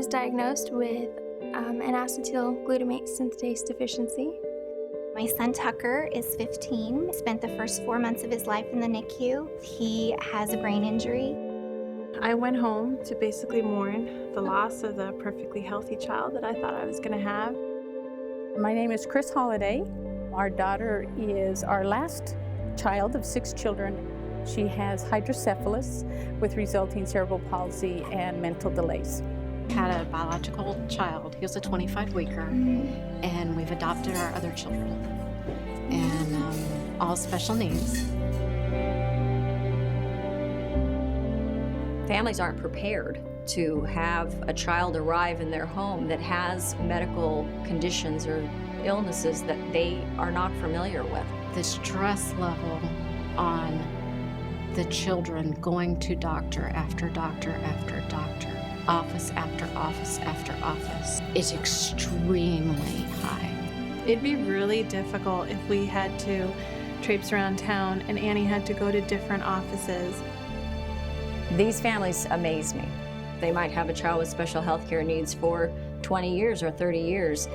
was diagnosed with an acetylglutamate synthetase deficiency. My son Tucker is 15, spent the first 4 months of his life in the NICU. He has a brain injury. I went home to basically mourn the loss of the perfectly healthy child that I thought I was going to have. My name is Chris Holliday. Our daughter is our last child of 6 children. She has hydrocephalus with resulting cerebral palsy and mental delays. Had a biological child. He was a 25-weeker, and we've adopted our other children, and all special needs. Families aren't prepared to have a child arrive in their home that has medical conditions or illnesses that they are not familiar with. The stress level on the children going to doctor after doctor after doctor, office after office after office, is extremely high. It'd be really difficult if we had to traipse around town and Annie had to go to different offices. These families amaze me. They might have a child with special health care needs for 20 years or 30 years.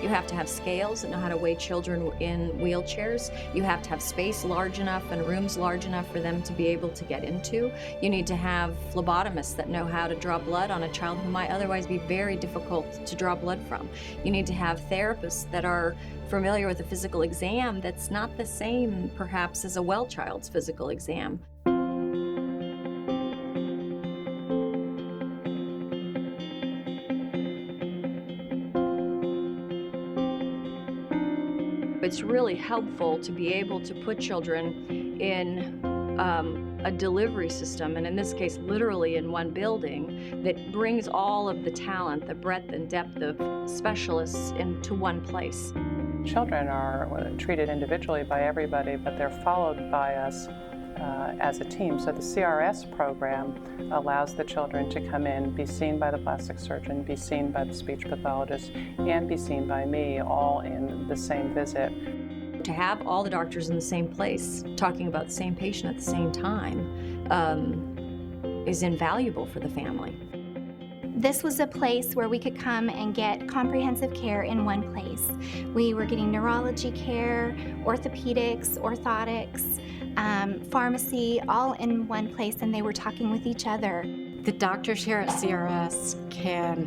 You have to have scales that know how to weigh children in wheelchairs. You have to have space large enough and rooms large enough for them to be able to get into. You need to have phlebotomists that know how to draw blood on a child who might otherwise be very difficult to draw blood from. You need to have therapists that are familiar with a physical exam that's not the same, perhaps, as a well child's physical exam. It's really helpful to be able to put children in a delivery system, and in this case, literally in one building, that brings all of the talent, the breadth and depth of specialists into one place. Children are treated individually by everybody, but they're followed by us as a team. So the CRS program allows the children to come in, be seen by the plastic surgeon, be seen by the speech pathologist, and be seen by me, all in the same visit. To have all the doctors in the same place, talking about the same patient at the same time, is invaluable for the family. This was a place where we could come and get comprehensive care in one place. We were getting neurology care, orthopedics, orthotics, pharmacy, all in one place, and they were talking with each other. The doctors here at CRS can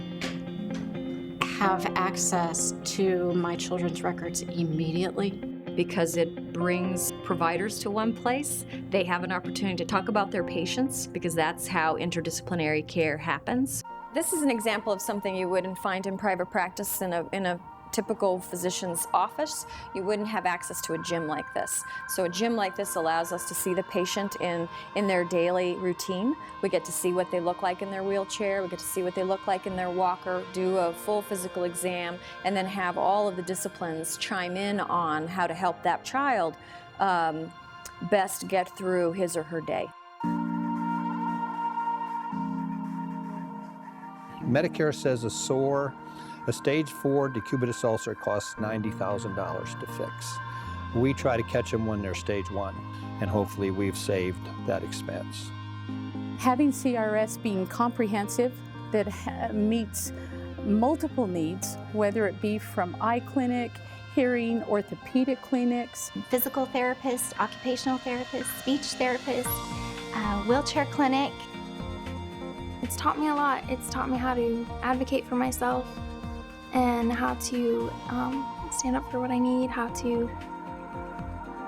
have access to my children's records immediately. Because it brings providers to one place. They have an opportunity to talk about their patients, because that's how interdisciplinary care happens. This is an example of something you wouldn't find in private practice in a typical physician's office. You wouldn't have access to a gym like this. So a gym like this allows us to see the patient in their daily routine. We get to see what they look like in their wheelchair. We get to see what they look like in their walker, do a full physical exam, and then have all of the disciplines chime in on how to help that child best get through his or her day. Medicare says a stage 4 decubitus ulcer costs $90,000 to fix. We try to catch them when they're stage 1, and hopefully we've saved that expense. Having CRS being comprehensive, that meets multiple needs, whether it be from eye clinic, hearing, orthopedic clinics, Physical therapist, occupational therapist, speech therapist, wheelchair clinic. It's taught me a lot. It's taught me how to advocate for myself and how to stand up for what I need, how to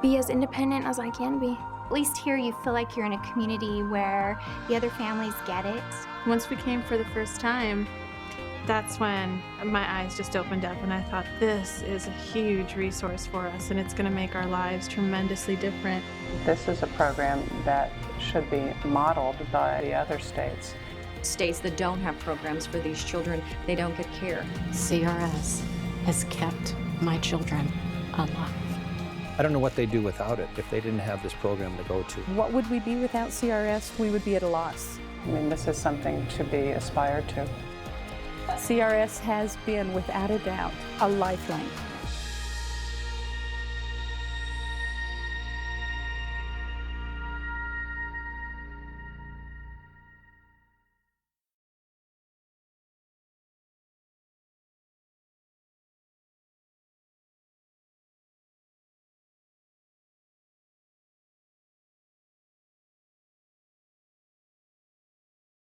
be as independent as I can be. At least here you feel like you're in a community where the other families get it. Once we came for the first time, that's when my eyes just opened up and I thought, this is a huge resource for us and it's going to make our lives tremendously different. This is a program that should be modeled by the other states. States that don't have programs for these children, they don't get care. CRS has kept my children alive. I don't know what they'd do without it if they didn't have this program to go to. what would we be without CRS? We would be at a loss. I mean, this is something to be aspired to. CRS has been, without a doubt, a lifeline.